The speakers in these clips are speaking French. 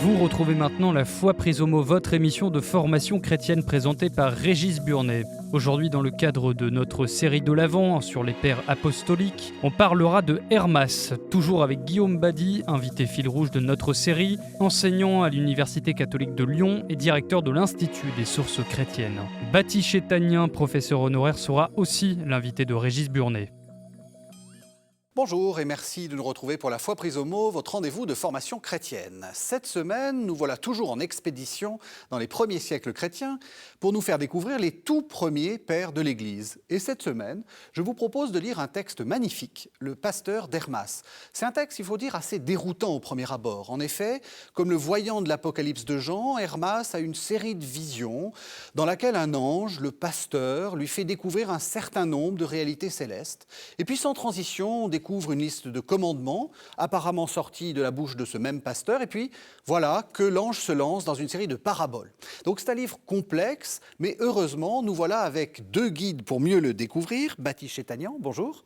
Vous retrouvez maintenant La Foi prise au mot, votre émission de formation chrétienne présentée par Régis Burnet. Aujourd'hui, dans le cadre de notre série de l'Avent sur les pères apostoliques, on parlera de Hermas, toujours avec Guillaume Badi, invité fil rouge de notre série, enseignant à l'Université catholique de Lyon et directeur de l'Institut des sources chrétiennes. Baptiste Chétanien, professeur honoraire, sera aussi l'invité de Régis Burnet. Bonjour et merci de nous retrouver pour La Foi prise au mot, votre rendez-vous de formation chrétienne. Cette semaine, nous voilà toujours en expédition dans les premiers siècles chrétiens pour nous faire découvrir les tout premiers pères de l'Église. Et cette semaine, je vous propose de lire un texte magnifique, le Pasteur d'Hermas. C'est un texte, il faut dire, assez déroutant au premier abord. En effet, comme le voyant de l'Apocalypse de Jean, Hermas a une série de visions dans laquelle un ange, le pasteur, lui fait découvrir un certain nombre de réalités célestes. Et puis sans transition, on découvre une liste de commandements apparemment sortis de la bouche de ce même pasteur. Et puis voilà que l'ange se lance dans une série de paraboles. Donc c'est un livre complexe, mais heureusement, nous voilà avec deux guides pour mieux le découvrir. Baptiste Chétanien, bonjour.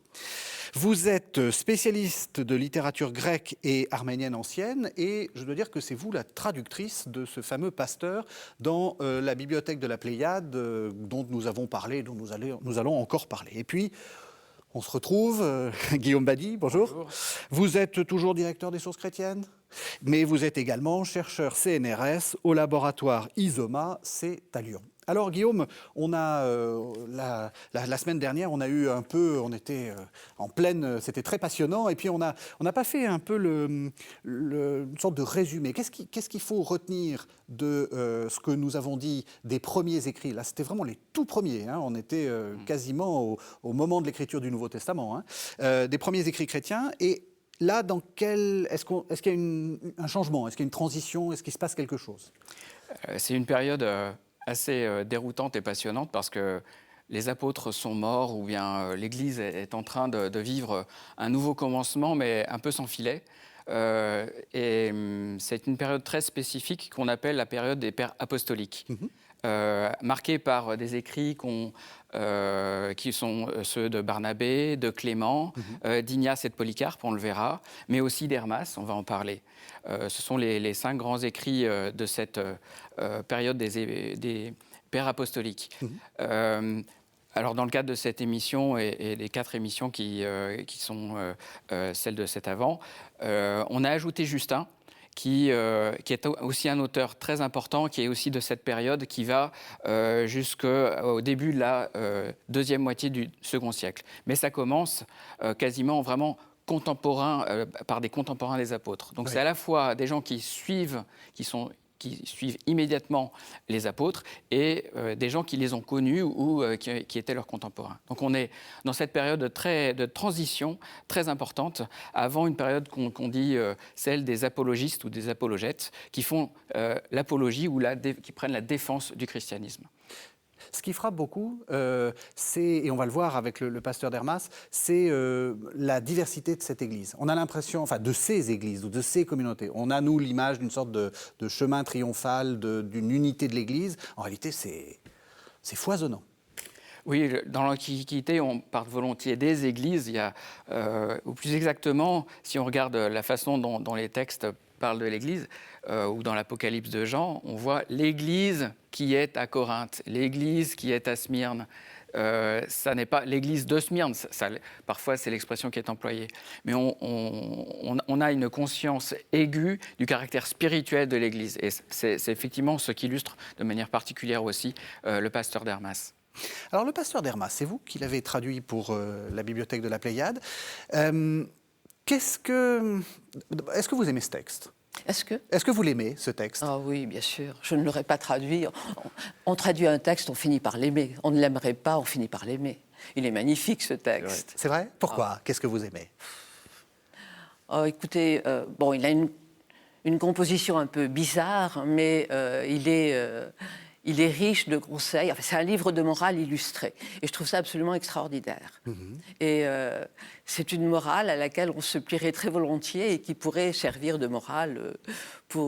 Vous êtes spécialiste de littérature grecque et arménienne ancienne et je dois dire que c'est vous la traductrice de ce fameux pasteur dans la bibliothèque de la Pléiade dont nous avons parlé, dont nous allons encore parler. Et puis, on se retrouve, Guillaume Badi, bonjour. Bonjour. Vous êtes toujours directeur des sources chrétiennes, mais vous êtes également chercheur CNRS au laboratoire ISOMA, c'est à Lyon. Alors Guillaume, on a la semaine dernière, on a eu un peu, on était en pleine, c'était très passionnant, et puis on n'a pas fait un peu une sorte de résumé. Qu'est-ce qu'il faut retenir de ce que nous avons dit des premiers écrits? Là, c'était vraiment les tout premiers, hein, on était quasiment au moment de l'écriture du Nouveau Testament, hein, des premiers écrits chrétiens, et là, est-ce qu'il y a un changement? Est-ce qu'il y a une transition? Est-ce qu'il se passe quelque chose? C'est une période assez déroutante et passionnante parce que les apôtres sont morts ou bien l'Église est en train de vivre un nouveau commencement, mais un peu sans filet. C'est une période très spécifique qu'on appelle la période des pères apostoliques. Marquée par des écrits qui sont ceux de Barnabé, de Clément, d'Ignace et de Polycarpe, on le verra, mais aussi d'Hermas, on va en parler. Ce sont les 5 grands écrits de cette période des pères apostoliques. Alors, dans le cadre de cette émission et des 4 émissions qui sont celles de cet avant, on a ajouté Justin, qui est aussi un auteur très important, qui est aussi de cette période, qui va jusqu'au début de la deuxième moitié du second siècle. Mais ça commence quasiment vraiment contemporain, par des contemporains des apôtres. Donc c'est à la fois des gens qui suivent immédiatement les apôtres et des gens qui les ont connus ou qui étaient leurs contemporains. Donc on est dans cette période de transition très importante avant une période qu'on dit celle des apologistes ou des apologètes qui font l'apologie ou qui prennent la défense du christianisme. Ce qui frappe beaucoup, et on va le voir avec le pasteur d'Hermas, c'est la diversité de cette Église. On a l'impression, enfin de ces Églises ou de ces communautés, on a nous l'image d'une sorte de chemin triomphal, d'une unité de l'Église. En réalité, c'est foisonnant. Oui, dans l'Antiquité, on parle volontiers des églises. Il y a, ou plus exactement, si on regarde la façon dont les textes parlent de l'Église, ou dans l'Apocalypse de Jean, on voit l'Église qui est à Corinthe, l'Église qui est à Smyrne. Ça n'est pas l'Église de Smyrne, parfois c'est l'expression qui est employée. Mais on a une conscience aiguë du caractère spirituel de l'Église. Et c'est effectivement ce qu'illustre de manière particulière aussi le pasteur d'Hermas. Alors le pasteur d'Hermas, c'est vous qui l'avez traduit pour la bibliothèque de la Pléiade. Est-ce que vous aimez ce texte ? Est-ce que vous l'aimez, ce texte ? Ah oui, bien sûr. Je ne l'aurais pas traduit. On traduit un texte, on finit par l'aimer. On ne l'aimerait pas, on finit par l'aimer. Il est magnifique, ce texte. C'est vrai ? Pourquoi ? Qu'est-ce que vous aimez ? Écoutez, il a une composition un peu bizarre, mais il est riche de conseils. Enfin, c'est un livre de morale illustré. Et je trouve ça absolument extraordinaire. Et c'est une morale à laquelle on se plierait très volontiers et qui pourrait servir de morale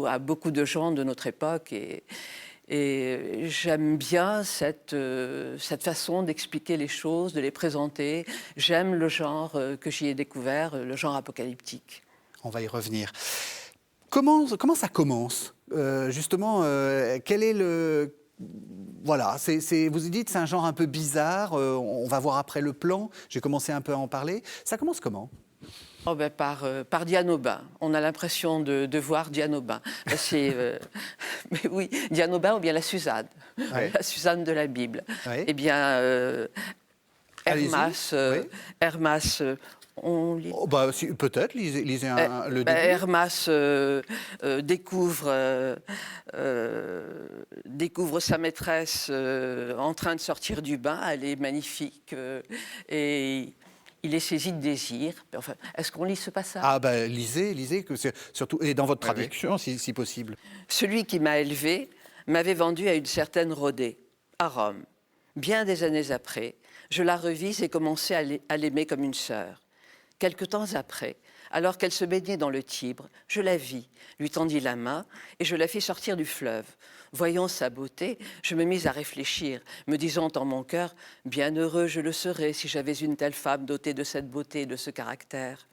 à beaucoup de gens de notre époque. Et j'aime bien cette façon d'expliquer les choses, de les présenter. J'aime le genre que j'y ai découvert, le genre apocalyptique. On va y revenir. comment ça commence justement, quel est le... Voilà, vous dites c'est un genre un peu bizarre, on va voir après le plan, j'ai commencé un peu à en parler. Ça commence comment ? Oh ben par Diane Aubin. On a l'impression de voir Diane Aubin. Mais oui, Diane Aubin ou bien la Suzanne, Ouais. la Suzanne de la Bible. Ouais. Eh bien, Hermas, Oui. Hermas, on lit. Oh, bah, peut-être, lisez le début. Hermas découvre sa maîtresse en train de sortir du bain. Elle est magnifique et il est saisi de désir. Enfin, est-ce qu'on lit ce passage ? Ah ben lisez, que c'est surtout, et dans votre Oui, traduction si possible. Celui qui m'a élevé m'avait vendu à une certaine Rhodée, à Rome. Bien des années après, je la revis et commençai à l'aimer comme une sœur. Quelque temps après, alors qu'elle se baignait dans le Tibre, je la vis, lui tendis la main et je la fis sortir du fleuve. Voyant sa beauté, je me mis à réfléchir, me disant en mon cœur « Bien heureux je le serais si j'avais une telle femme dotée de cette beauté et de ce caractère. »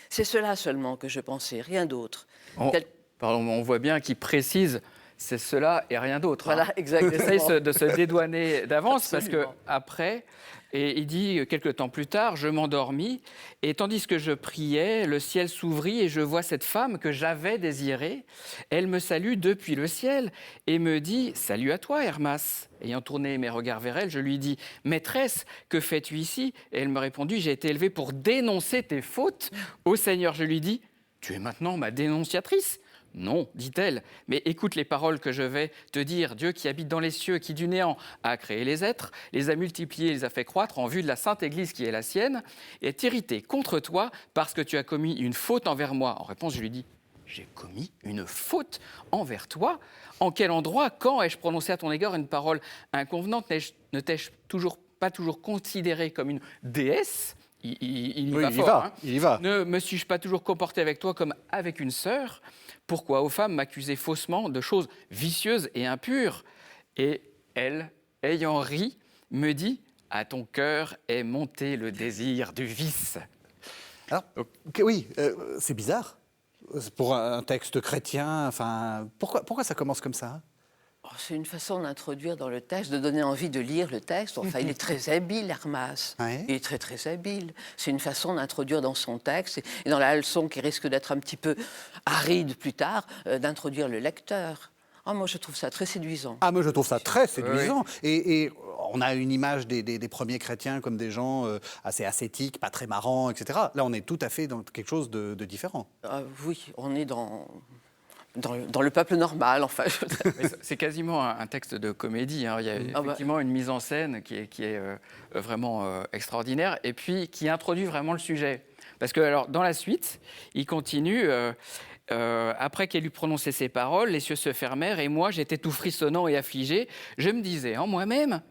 C'est cela seulement que je pensais, rien d'autre. On voit bien qu'il précise c'est cela et rien d'autre. Voilà, exactement. Il essaye de se dédouaner d'avance Absolument. parce qu'après, et il dit quelques temps plus tard, je m'endormis et tandis que je priais, le ciel s'ouvrit et je vois cette femme que j'avais désirée. Elle me salue depuis le ciel et me dit « Salut à toi, Hermas !» Ayant tourné mes regards vers elle, je lui dis « Maîtresse, que fais-tu ici ?» Et elle me répondit « J'ai été élevée pour dénoncer tes fautes. Ô Seigneur, je lui dis « Tu es maintenant ma dénonciatrice ?» Non, dit-elle, mais écoute les paroles que je vais te dire. Dieu qui habite dans les cieux, qui du néant a créé les êtres, les a multipliés, les a fait croître en vue de la sainte Église qui est la sienne, est irrité contre toi parce que tu as commis une faute envers moi. En réponse, je lui dis, j'ai commis une faute envers toi ? En quel endroit, quand ai-je prononcé à ton égard une parole inconvenante ? Ne t'ai-je pas toujours considérée comme une déesse ? Il y va. Ne me suis-je pas toujours comporté avec toi comme avec une sœur ? Pourquoi aux femmes m'accuser faussement de choses vicieuses et impures ? Et elle, ayant ri, me dit « À ton cœur est monté le désir du vice. » Alors, oui, c'est bizarre. Pour un texte chrétien, enfin, pourquoi ça commence comme ça ? C'est une façon d'introduire dans le texte, de donner envie de lire le texte. Enfin, il est très habile, Hermas. Ouais. Il est très, très habile. C'est une façon d'introduire dans son texte, et dans la leçon qui risque d'être un petit peu aride plus tard, d'introduire le lecteur. Moi, je trouve ça très séduisant. Ah, moi, je trouve ça très séduisant. Oui. Et on a une image des premiers chrétiens comme des gens assez ascétiques, pas très marrants, etc. Là, on est tout à fait dans quelque chose de différent. Oui, on est dans le peuple normal, enfin. C'est quasiment un texte de comédie. Il y a effectivement une mise en scène qui est vraiment extraordinaire et puis qui introduit vraiment le sujet. Parce que alors, dans la suite, il continue... après qu'elle eut prononcé ces paroles, les cieux se fermèrent et moi, j'étais tout frissonnant et affligé. Je me disais en moi-même,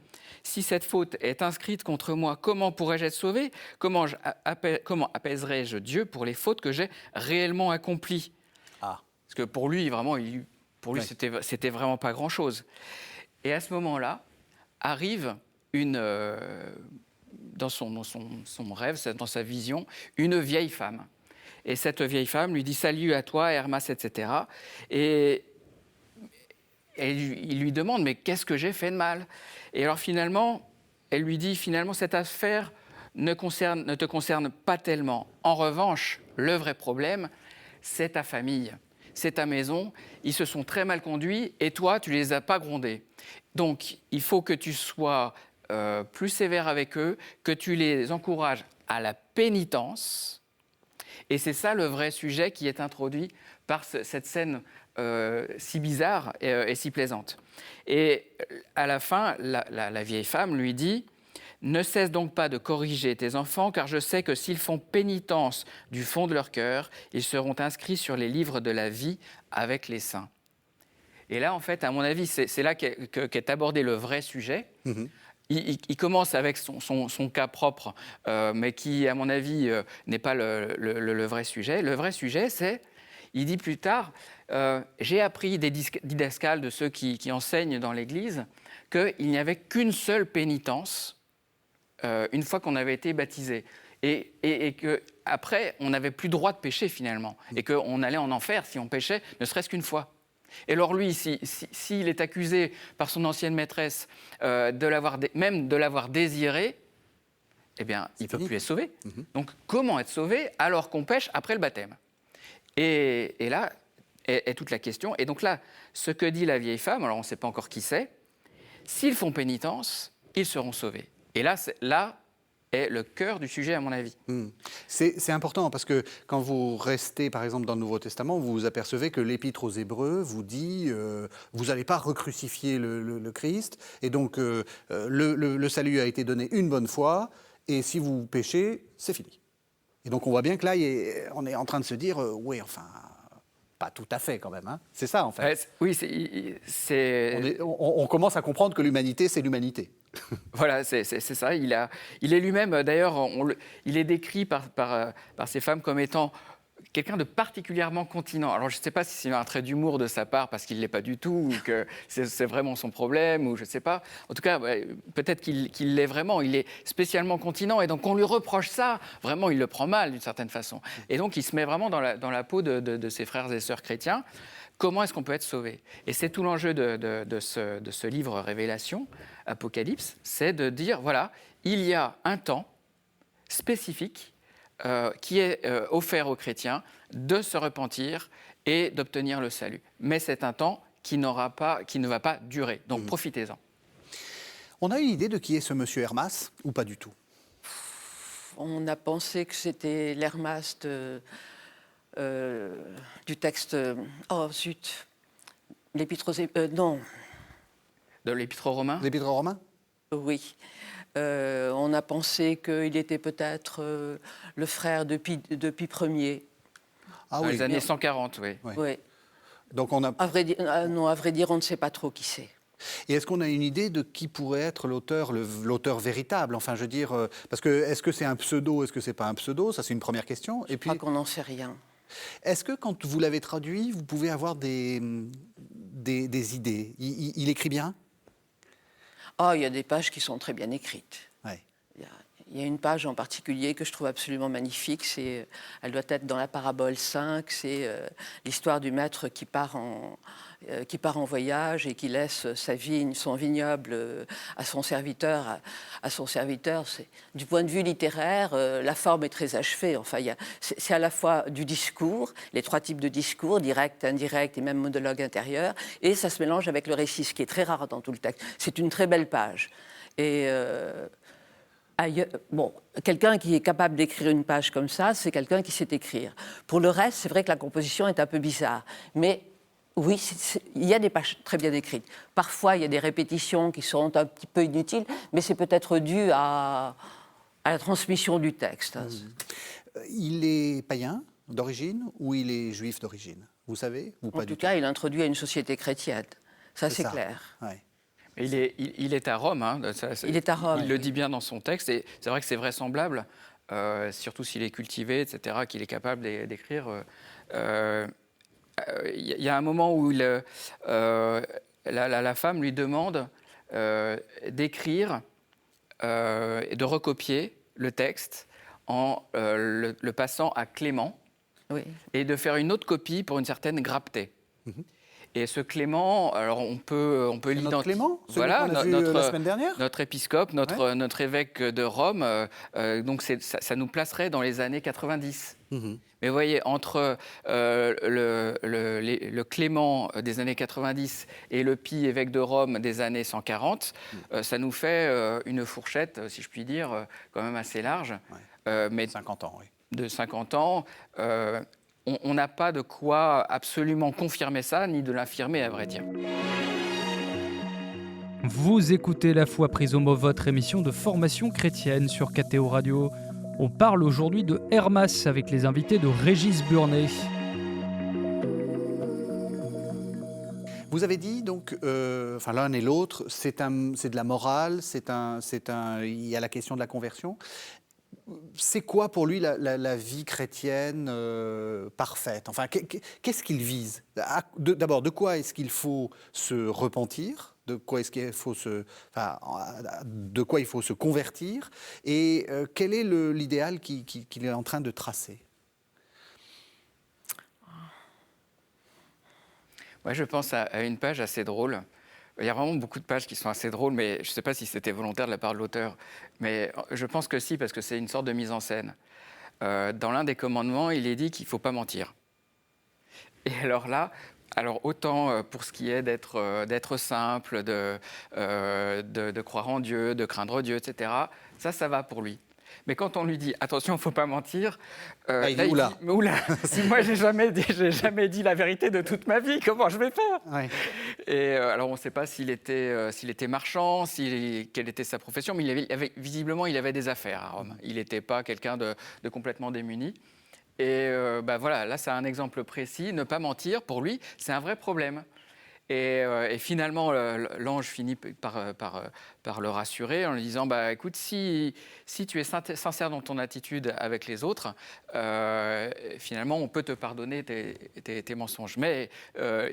si cette faute est inscrite contre moi, comment pourrais-je être sauvé ? Comment apaiserais-je Dieu pour les fautes que j'ai réellement accomplies ? Parce que pour lui, vraiment, c'était vraiment pas grand-chose. Et à ce moment-là, arrive dans son rêve, dans sa vision, une vieille femme. Et cette vieille femme lui dit « Salut à toi, Hermas, etc. » Et il lui demande « Mais qu'est-ce que j'ai fait de mal ?» Et alors finalement, elle lui dit « Finalement, cette affaire ne te concerne pas tellement. En revanche, le vrai problème, c'est ta famille. C'est ta maison, ils se sont très mal conduits et toi, tu ne les as pas grondés. Donc, il faut que tu sois plus sévère avec eux, que tu les encourages à la pénitence. Et c'est ça le vrai sujet qui est introduit par cette scène si bizarre et si plaisante. Et à la fin, la vieille femme lui dit « Ne cesse donc pas de corriger tes enfants, car je sais que s'ils font pénitence du fond de leur cœur, ils seront inscrits sur les livres de la vie avec les saints. » Et là, en fait, à mon avis, c'est là qu'est abordé le vrai sujet. Mmh. Il commence avec son cas propre, mais qui, à mon avis, n'est pas le vrai sujet. Le vrai sujet, c'est, il dit plus tard, j'ai appris des didascales de ceux qui enseignent dans l'Église qu'il n'y avait qu'une seule pénitence une fois qu'on avait été baptisé. et qu'après, on n'avait plus droit de pécher finalement, et qu'on allait en enfer si on péchait, ne serait-ce qu'une fois. Et alors lui, s'il est accusé par son ancienne maîtresse même de l'avoir désiré, eh bien, il ne peut plus être sauvé. Donc, comment être sauvé alors qu'on pêche après le baptême ? Et là est toute la question. Et donc là, ce que dit la vieille femme, alors on ne sait pas encore qui c'est, s'ils font pénitence, ils seront sauvés. Et là est le cœur du sujet, à mon avis. C'est important parce que quand vous restez, par exemple, dans le Nouveau Testament, vous vous apercevez que l'Épître aux Hébreux vous dit vous n'allez pas recrucifier le Christ, et donc le salut a été donné une bonne fois, et si vous péchez, c'est fini. Et donc on voit bien que là, on est en train de se dire oui, enfin, pas tout à fait quand même. Hein. C'est ça, en fait. Oui, on commence à comprendre que l'humanité, c'est l'humanité. Voilà, c'est ça. Il est lui-même, d'ailleurs, il est décrit par ces femmes comme étant quelqu'un de particulièrement continent. Alors, je ne sais pas si c'est un trait d'humour de sa part, parce qu'il ne l'est pas du tout, ou que c'est vraiment son problème, ou je ne sais pas. En tout cas, peut-être qu'il l'est vraiment. Il est spécialement continent, et donc on lui reproche ça. Vraiment, il le prend mal, d'une certaine façon. Et donc, il se met vraiment dans la peau de ses frères et sœurs chrétiens. Comment est-ce qu'on peut être sauvé ? Et c'est tout l'enjeu de ce livre Révélation, Apocalypse, c'est de dire, voilà, il y a un temps spécifique qui est offert aux chrétiens de se repentir et d'obtenir le salut. Mais c'est un temps qui ne va pas durer. Donc profitez-en. On a une idée de qui est ce monsieur Hermas ou pas du tout ? On a pensé que c'était l'Hermas du texte... oh zut, l'Épître aux Hébreux... non. De l'Épître aux Romains ? L'Épître aux Romains ? Oui. On a pensé qu'il était peut-être le frère de Pie Ier. Ah dans oui. les années 140, oui. Oui. Donc on a... À vrai dire, on ne sait pas trop qui c'est. Et est-ce qu'on a une idée de qui pourrait être l'auteur véritable ? Enfin, je veux dire, parce que est-ce que c'est un pseudo, est-ce que c'est pas un pseudo ? Ça, c'est une première question. Je crois qu'on n'en sait rien. Est-ce que quand vous l'avez traduit, vous pouvez avoir des idées ? Il écrit bien ? Oh, il y a des pages qui sont très bien écrites. Ouais. Il y a une page en particulier que je trouve absolument magnifique. Elle doit être dans la parabole 5. C'est l'histoire du maître qui part en voyage et qui laisse sa vigne, son vignoble à son serviteur. Du point de vue littéraire, la forme est très achevée. Enfin, c'est à la fois du discours, les trois types de discours, direct, indirect et même monologue intérieur, et ça se mélange avec le récit, ce qui est très rare dans tout le texte. C'est une très belle page. Et... bon, quelqu'un qui est capable d'écrire une page comme ça, c'est quelqu'un qui sait écrire. Pour le reste, c'est vrai que la composition est un peu bizarre. Mais oui, il y a des pages très bien écrites. Parfois, il y a des répétitions qui sont un petit peu inutiles, mais c'est peut-être dû à la transmission du texte. Il est païen d'origine ou il est juif d'origine ? Vous savez ? Ou pas En tout cas, il introduit à une société chrétienne. Ça, c'est ça. clair. Ouais. Il est à Rome. Hein, il est à Rome. Il le dit bien dans son texte. Et c'est vrai que c'est vraisemblable, surtout s'il est cultivé, etc., qu'il est capable d'écrire. Il y a un moment où la femme lui demande d'écrire et de recopier le texte en le passant à Clément, oui, et de faire une autre copie pour une certaine Grapté. Et ce Clément, alors on peut l'identifier. Notre Clément, voilà, qu'on a vu la semaine dernière. Notre épiscope, notre évêque de Rome. Donc ça nous placerait dans les années 90. Mais vous voyez, entre le Clément des années 90 et le Pie, évêque de Rome des années 140, ça nous fait une fourchette, si je puis dire, quand même assez large. Mais 50 ans, oui. De 50 ans. On n'a pas de quoi absolument confirmer ça, ni de l'infirmer, à vrai dire. Vous écoutez La Foi prise au mot, votre émission de formation chrétienne sur KTO Radio. On parle aujourd'hui de Hermas avec les invités de Régis Burnet. Vous avez dit donc, l'un et l'autre, c'est de la morale, il y a la question de la conversion. C'est quoi pour lui la vie chrétienne parfaite ? Enfin, qu'est-ce qu'il vise ? D'abord, de quoi est-ce qu'il faut se repentir ? de quoi est-ce qu'il faut de quoi il faut se convertir, et quel est l'idéal qu'il est en train de tracer? Moi, je pense à une page assez drôle. Il y a vraiment beaucoup de pages qui sont assez drôles, mais je ne sais pas si c'était volontaire de la part de l'auteur. Mais je pense que si, parce que c'est une sorte de mise en scène. Dans l'un des commandements, il est dit qu'il ne faut pas mentir. Et alors là, autant pour ce qui est d'être simple, de croire en Dieu, de craindre Dieu, etc., ça va pour lui. Mais quand on lui dit « attention, il ne faut pas mentir », il dit « oula ». Mais oula, si moi j'ai jamais dit la vérité de toute ma vie, comment je vais faire? Ouais. Et alors on ne sait pas s'il était marchand, quelle était sa profession, mais visiblement il avait des affaires à Rome. Il n'était pas quelqu'un de complètement démuni. Et voilà, là c'est un exemple précis. Ne pas mentir, pour lui, c'est un vrai problème. Et finalement, l'ange finit par le rassurer en lui disant écoute, si tu es sincère dans ton attitude avec les autres, finalement, on peut te pardonner tes mensonges. Mais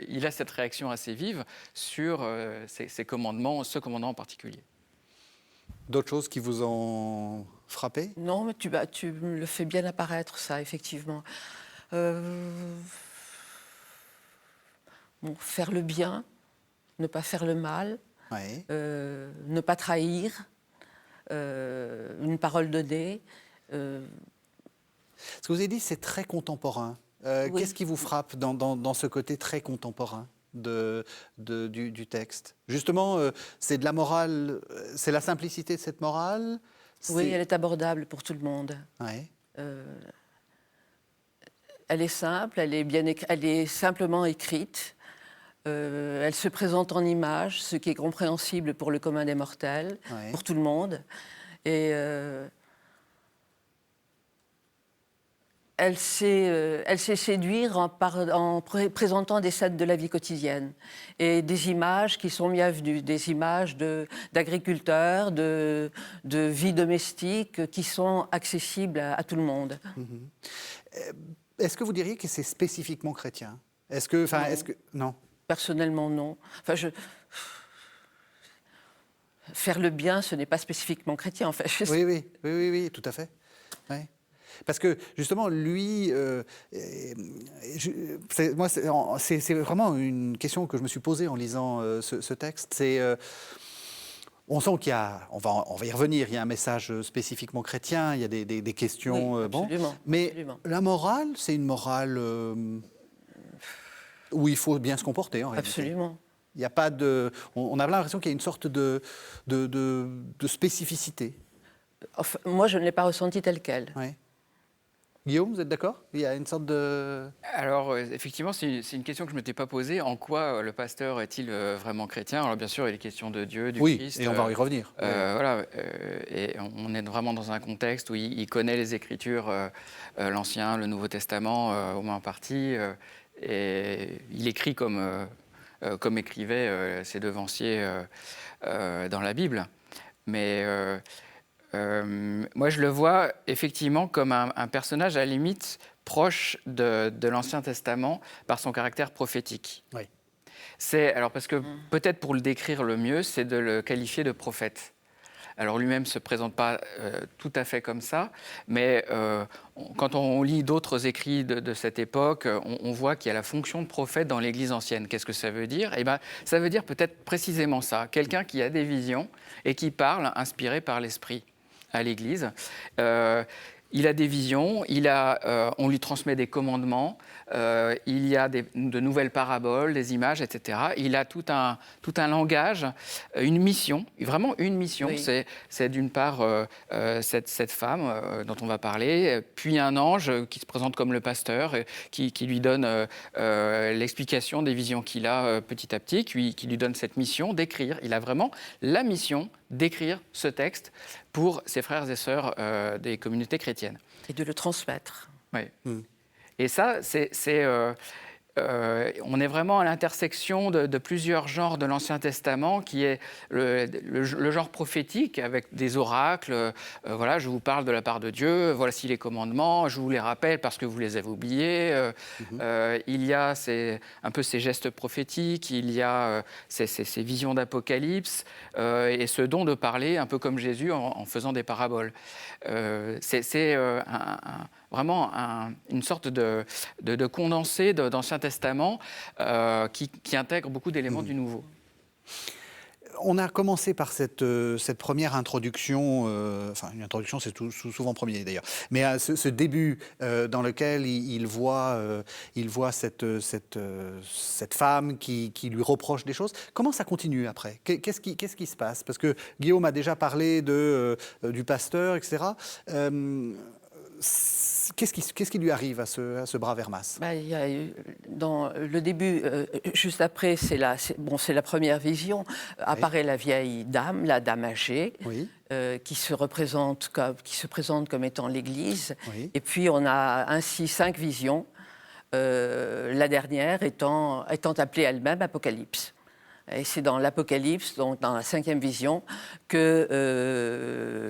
il a cette réaction assez vive sur ces commandements, ce commandement en particulier. D'autres choses qui vous ont frappé? Non, mais tu le fais bien apparaître, ça, effectivement. Faire le bien, ne pas faire le mal, Ouais. ne pas trahir, une parole donnée. Ce que vous avez dit, c'est très contemporain. Oui. Qu'est-ce qui vous frappe dans ce côté très contemporain du texte? Justement, c'est de la morale, c'est la simplicité de cette morale? Oui, elle est abordable pour tout le monde. Ouais. Elle est simple, elle est simplement écrite. Elle se présente en images, ce qui est compréhensible pour le commun des mortels, Ouais. pour tout le monde. Et elle sait séduire en présentant des scènes de la vie quotidienne et des images qui sont bienvenues, des images d'agriculteurs, de vie domestique qui sont accessibles à tout le monde. Est-ce que vous diriez que c'est spécifiquement chrétien? Non. Personnellement, non. Faire le bien, ce n'est pas spécifiquement chrétien, en fait. Oui, tout à fait. Ouais. Parce que, justement, lui... c'est vraiment une question que je me suis posée en lisant ce texte. On sent qu'il y a... On va y revenir. Il y a un message spécifiquement chrétien. Il y a des questions... Oui, absolument, Mais absolument. la morale, c'est une morale... où il faut bien se comporter, en réalité. Absolument. Il n'y a pas de... On a l'impression qu'il y a une sorte de spécificité. Enfin, moi, je ne l'ai pas ressenti tel quel. Ouais. Guillaume, vous êtes d'accord? Il y a une sorte de... Alors, effectivement, c'est une question que je ne m'étais pas posée. En quoi le pasteur est-il vraiment chrétien? Alors, bien sûr, il est question de Dieu, du Christ. Et on va y revenir. Voilà, et on est vraiment dans un contexte où il connaît les Écritures, l'Ancien, le Nouveau Testament, au moins en partie. Et il écrit comme écrivaient ses devanciers dans la Bible. Mais moi, je le vois effectivement comme un personnage à la limite proche de l'Ancien Testament par son caractère prophétique. Oui. Alors parce que peut-être pour le décrire le mieux, c'est de le qualifier de prophète. Alors lui-même ne se présente pas tout à fait comme ça, mais quand on lit d'autres écrits de cette époque, on voit qu'il y a la fonction de prophète dans l'Église ancienne. Qu'est-ce que ça veut dire? Eh bien, ça veut dire peut-être précisément ça, quelqu'un qui a des visions et qui parle inspiré par l'Esprit à l'Église. Il a des visions, on lui transmet des commandements, il y a de nouvelles paraboles, des images, etc. Il a tout un langage, une mission, vraiment une mission. Oui. C'est d'une part cette femme dont on va parler, puis un ange qui se présente comme le pasteur, qui lui donne l'explication des visions qu'il a petit à petit, qui lui donne cette mission d'écrire. Il a vraiment la mission d'écrire ce texte pour ses frères et sœurs des communautés chrétiennes. Et de le transmettre. Oui. Et ça, on est vraiment à l'intersection de plusieurs genres de l'Ancien Testament, qui est le genre prophétique, avec des oracles. Voilà, je vous parle de la part de Dieu, voici les commandements, je vous les rappelle parce que vous les avez oubliés. Il y a un peu ces gestes prophétiques, il y a ces visions d'Apocalypse, et ce don de parler, un peu comme Jésus, en faisant des paraboles. C'est vraiment une sorte de condensé d'Ancien Testament qui intègre beaucoup d'éléments du Nouveau. On a commencé par cette première introduction, enfin une introduction c'est souvent premier d'ailleurs, mais ce début dans lequel il voit cette femme qui lui reproche des choses. Comment ça continue après ? Qu'est-ce qui se passe ? Parce que Guillaume a déjà parlé du pasteur, etc. Qu'est-ce qui lui arrive à ce brave Hermas ? Il y a eu, dans le début, juste après, c'est la première vision, apparaît la vieille dame, la dame âgée, Oui. qui se présente comme étant l'Église. Oui. Et puis on a ainsi 5 visions, la dernière étant appelée elle-même Apocalypse. Et c'est dans l'Apocalypse, donc dans la 5e vision, que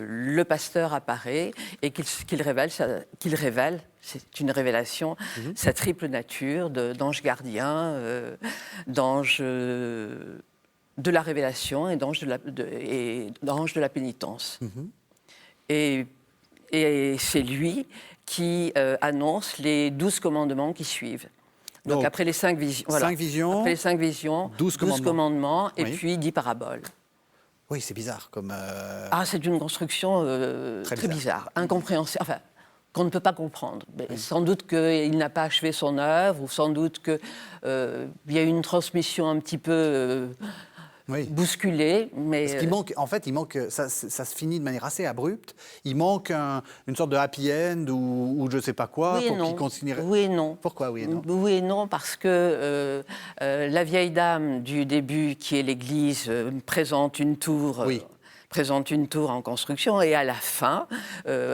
le pasteur apparaît et qu'il révèle, c'est une révélation, sa triple nature d'ange gardien, d'ange de la révélation et d'ange de la pénitence. Et c'est lui qui annonce les 12 commandements qui suivent. Donc après les 5 visions, voilà. 5 visions, après les 5 visions, 12 commandements et puis 10 paraboles. Oui, c'est bizarre comme... c'est une construction très bizarre, incompréhensible, enfin, qu'on ne peut pas comprendre. Mais sans doute qu'il n'a pas achevé son œuvre, ou sans doute qu'il y a eu une transmission un petit peu bousculée. Mais parce qu'il manque, en fait, ça se finit de manière assez abrupte. Il manque une sorte de happy end ou je ne sais pas quoi oui pour qu'il continue. Oui et non. Pourquoi oui et non ? Oui et non, parce que la vieille dame du début, qui est l'Église, présente une tour. Présente une tour en construction et à la fin,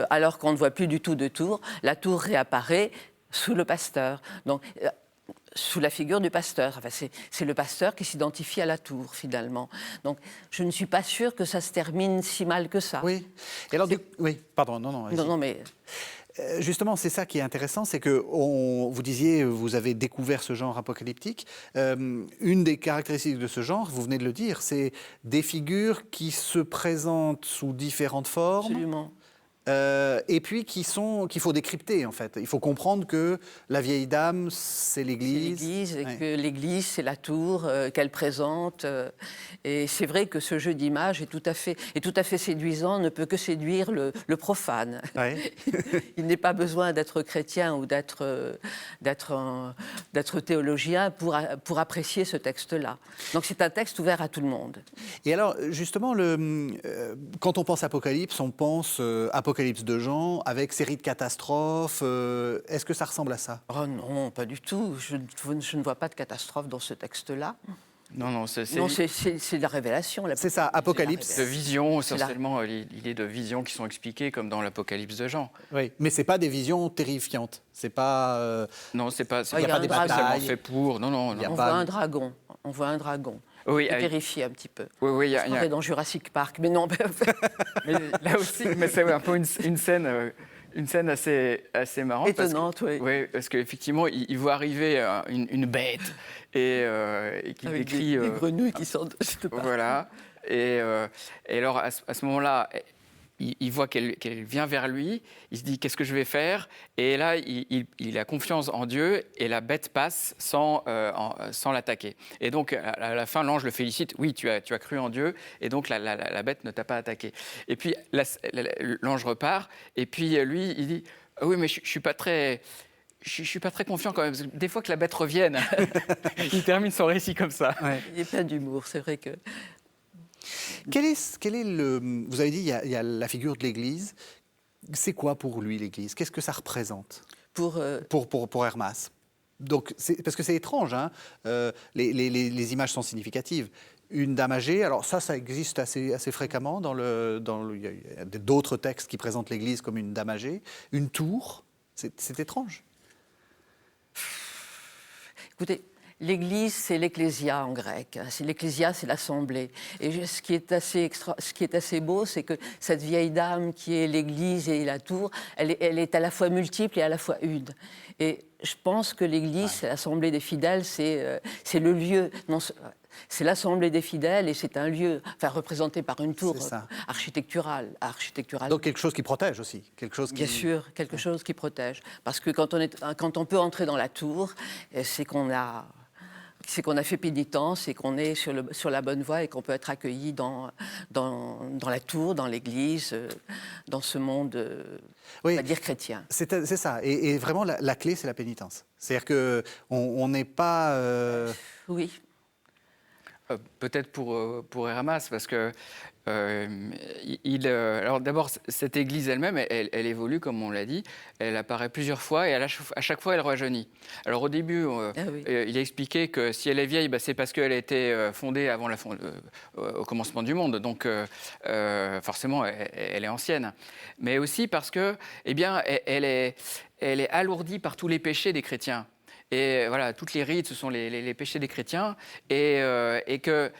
alors qu'on ne voit plus du tout de tour, la tour réapparaît sous le pasteur. Donc, sous la figure du pasteur. Enfin, c'est le pasteur qui s'identifie à la tour, finalement. Donc, je ne suis pas sûre que ça se termine si mal que ça. Oui. Et alors, oui, pardon, non. Non, mais... Justement, c'est ça qui est intéressant, c'est que vous disiez, vous avez découvert ce genre apocalyptique. Une des caractéristiques de ce genre, vous venez de le dire, c'est des figures qui se présentent sous différentes formes. Absolument. Et puis qu'il faut décrypter en fait. Il faut comprendre que la vieille dame, c'est l'Église. C'est l'Église et que l'Église, c'est la tour qu'elle présente. Et c'est vrai que ce jeu d'images est tout à fait séduisant, ne peut que séduire le profane. Ouais. Il n'est pas besoin d'être chrétien ou d'être théologien pour apprécier ce texte-là. Donc c'est un texte ouvert à tout le monde. Et alors justement, quand on pense Apocalypse, on pense Apocalypse de Jean, avec série de catastrophes. Est-ce que ça ressemble à ça ? Oh non, pas du tout. Je ne vois pas de catastrophe dans ce texte-là. Non, c'est la révélation. C'est ça, Apocalypse. De visions, essentiellement, l'idée de visions qui sont expliquées comme dans l'Apocalypse de Jean. Oui, mais c'est pas des visions terrifiantes. C'est pas. Non, c'est pas. Il n'y a pas des batailles. Fait pour. Non. On voit un dragon. On voit un dragon. Oui, terrifié un petit peu. Oui, il y a dans Jurassic Park, mais non. Mais là aussi, mais c'est un peu une scène assez marrante. Étonnante, oui. Oui, parce qu'effectivement, il voit arriver une bête et qui décrit... Des grenouilles qui sortent de cette part. Voilà. Et alors, à ce moment-là, il voit qu'elle vient vers lui, il se dit « qu'est-ce que je vais faire ?» Et là, il a confiance en Dieu et la bête passe sans l'attaquer. Et donc, à la fin, l'ange le félicite « oui, tu as cru en Dieu et donc la bête ne t'a pas attaqué. » Et puis, l'ange repart et puis lui, il dit « oui, mais je ne suis pas très... Je suis pas très confiant quand même, parce que des fois que la bête revienne, il termine son récit comme ça. » Ouais. Il est plein d'humour, c'est vrai que... Quel est le... Vous avez dit, il y a la figure de l'Église. C'est quoi pour lui, l'Église ? Qu'est-ce que ça représente pour Hermas ? Donc, parce que c'est étrange, hein, les images sont significatives. Une dame âgée, alors ça existe assez fréquemment. Il y a d'autres textes qui présentent l'Église comme une dame âgée. Une tour, c'est étrange. Écoutez, l'Église, c'est l'ecclésia en grec. C'est l'ecclésia, c'est l'assemblée. Et ce qui est assez beau, c'est que cette vieille dame qui est l'Église et la tour, elle est à la fois multiple et à la fois une. Et je pense que l'Église, c'est l'assemblée des fidèles, c'est le lieu. Non, c'est l'assemblée des fidèles et c'est un lieu, enfin représenté par une tour architecturale. Donc quelque chose qui protège aussi, Bien sûr, quelque chose qui protège. Parce que quand on peut entrer dans la tour, c'est qu'on a fait pénitence et qu'on est sur la bonne voie et qu'on peut être accueilli dans la tour, dans l'église, dans ce monde, on va dire, chrétien. C'est ça. Et vraiment, la clé, c'est la pénitence. C'est-à-dire qu'on n'est pas... Oui. Peut-être pour Hermas, parce que alors d'abord, cette église elle-même, elle évolue, comme on l'a dit, elle apparaît plusieurs fois et à chaque fois, elle rajeunit. Alors au début, il a expliqué que si elle est vieille, c'est parce qu'elle a été fondée avant au commencement du monde, donc forcément, elle est ancienne. Mais aussi parce que, eh bien, elle est alourdie par tous les péchés des chrétiens. Et voilà, toutes les rites, ce sont les péchés des chrétiens, et que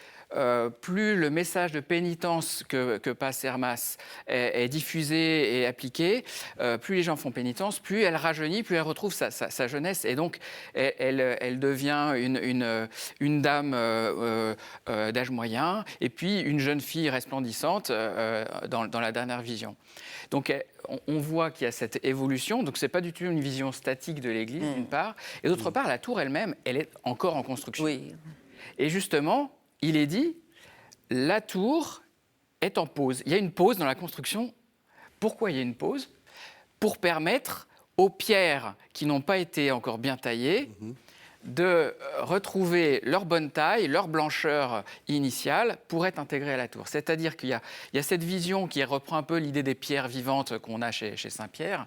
plus le message de pénitence que passe Hermas est diffusé et appliqué, plus les gens font pénitence, plus elle rajeunit, plus elle retrouve sa jeunesse, et donc elle devient une dame d'âge moyen, et puis une jeune fille resplendissante dans la dernière vision. Donc on voit qu'il y a cette évolution, donc ce n'est pas du tout une vision statique de l'Église, d'une part, et d'autre part, la tour elle-même, elle est encore en construction. Oui. Et justement, il est dit, la tour est en pause. Il y a une pause dans la construction. Pourquoi il y a une pause ? Pour permettre aux pierres qui n'ont pas été encore bien taillées de retrouver leur bonne taille, leur blancheur initiale pour être intégrées à la tour. C'est-à-dire qu'il y a cette vision qui reprend un peu l'idée des pierres vivantes qu'on a chez Saint-Pierre,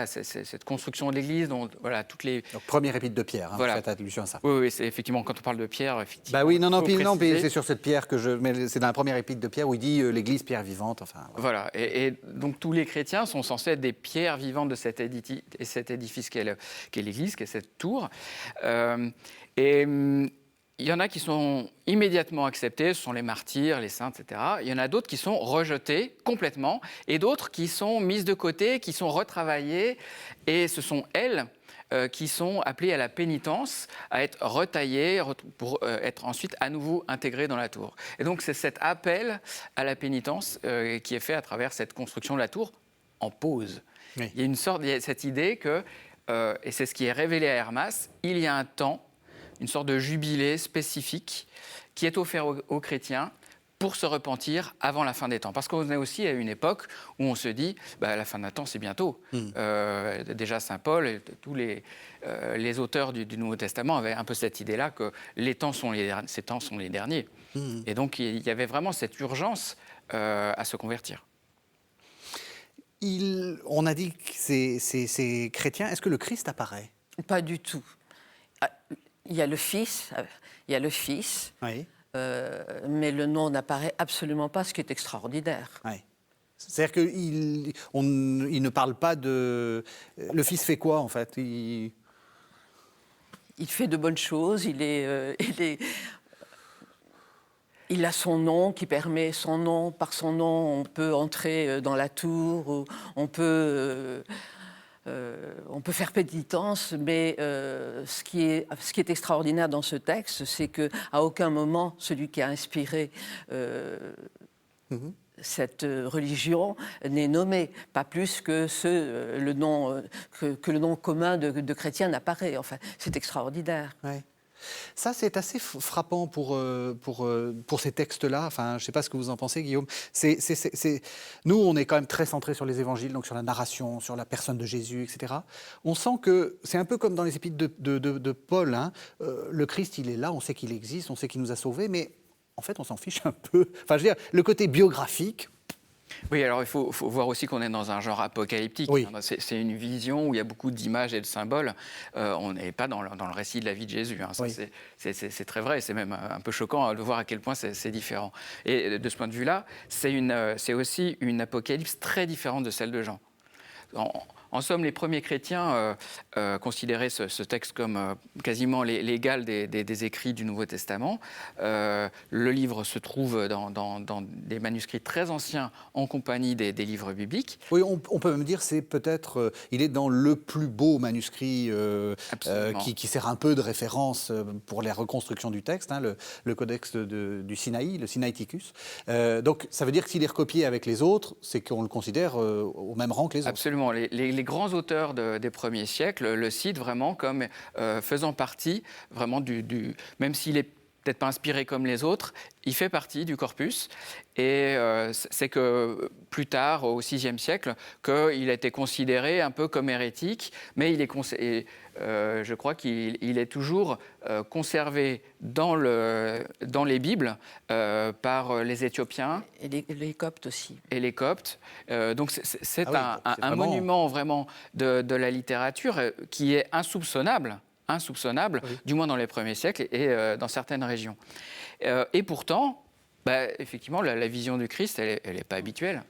cette construction de l'église, dont voilà, toutes les... Donc, première épître de Pierre, voilà. Faites allusion à ça. Oui, c'est effectivement, quand on parle de pierre, effectivement... Bah oui, non, c'est sur cette pierre que mais c'est dans la première épître de Pierre où il dit l'église pierre vivante, enfin... Voilà, et donc tous les chrétiens sont censés être des pierres vivantes de cet édifice qu'est l'église, qu'est cette tour. Il y en a qui sont immédiatement acceptés, ce sont les martyrs, les saints, etc. Il y en a d'autres qui sont rejetés complètement, et d'autres qui sont mises de côté, qui sont retravaillées, et ce sont elles qui sont appelées à la pénitence, à être retaillées pour être ensuite à nouveau intégrées dans la tour. Et donc c'est cet appel à la pénitence qui est fait à travers cette construction de la tour en pause. Oui. Il y a cette idée que, et c'est ce qui est révélé à Hermas, il y a un temps, une sorte de jubilé spécifique qui est offert aux chrétiens pour se repentir avant la fin des temps. Parce qu'on est aussi à une époque où on se dit la fin des temps, c'est bientôt. Déjà Saint Paul et tous les auteurs du Nouveau Testament avaient un peu cette idée-là que ces temps sont les derniers. Et donc il y avait vraiment cette urgence à se convertir. On a dit que c'est chrétien. Est-ce que le Christ apparaît ? Pas du tout. Il y a le Fils, oui. Mais le nom n'apparaît absolument pas, ce qui est extraordinaire. Oui. C'est-à-dire qu'il ne parle pas de... Le Fils fait quoi, en fait ? Il fait de bonnes choses, il a son nom qui permet par son nom, on peut entrer dans la tour, on peut faire pénitence, mais ce qui est extraordinaire dans ce texte, c'est qu'à aucun moment, celui qui a inspiré cette religion n'est nommé, pas plus que le nom commun de chrétien n'apparaît. Enfin, c'est extraordinaire. Ouais. Ça, c'est assez frappant pour ces textes-là. Enfin, je ne sais pas ce que vous en pensez, Guillaume. Nous, on est quand même très centré sur les évangiles, donc sur la narration, sur la personne de Jésus, etc. On sent que c'est un peu comme dans les épîtres de Paul. Hein. Le Christ, il est là, on sait qu'il existe, on sait qu'il nous a sauvés, mais en fait, on s'en fiche un peu. Enfin, je veux dire, le côté biographique... Oui, alors il faut voir aussi qu'on est dans un genre apocalyptique. Oui. C'est une vision où il y a beaucoup d'images et de symboles. On n'est pas dans le récit de la vie de Jésus. Hein. Ça, oui. C'est très vrai. C'est même un peu choquant de voir à quel point c'est différent. Et de ce point de vue-là, c'est aussi une apocalypse très différente de celle de Jean. En somme, les premiers chrétiens considéraient ce texte comme quasiment l'égal des écrits du Nouveau Testament. Le livre se trouve dans des manuscrits très anciens en compagnie des livres bibliques. Oui, on peut même dire c'est peut-être, il est dans le plus beau manuscrit qui sert un peu de référence pour la reconstruction du texte, hein, le codex du Sinaï, le Sinaiticus. Donc ça veut dire que s'il est recopié avec les autres, c'est qu'on le considère au même rang que les autres. Absolument. Les grands auteurs des premiers siècles le citent vraiment comme faisant partie vraiment même s'il est peut-être pas inspiré comme les autres, il fait partie du corpus. Et c'est que plus tard, au VIe siècle, qu'il a été considéré un peu comme hérétique, mais je crois qu'il est toujours conservé dans les Bibles par les Éthiopiens. Et les Coptes aussi. Et les Coptes. Donc c'est vraiment un monument vraiment de la littérature qui est insoupçonnable, oui. Du moins dans les premiers siècles et dans certaines régions. Et pourtant, effectivement, la vision du Christ, elle n'est pas habituelle.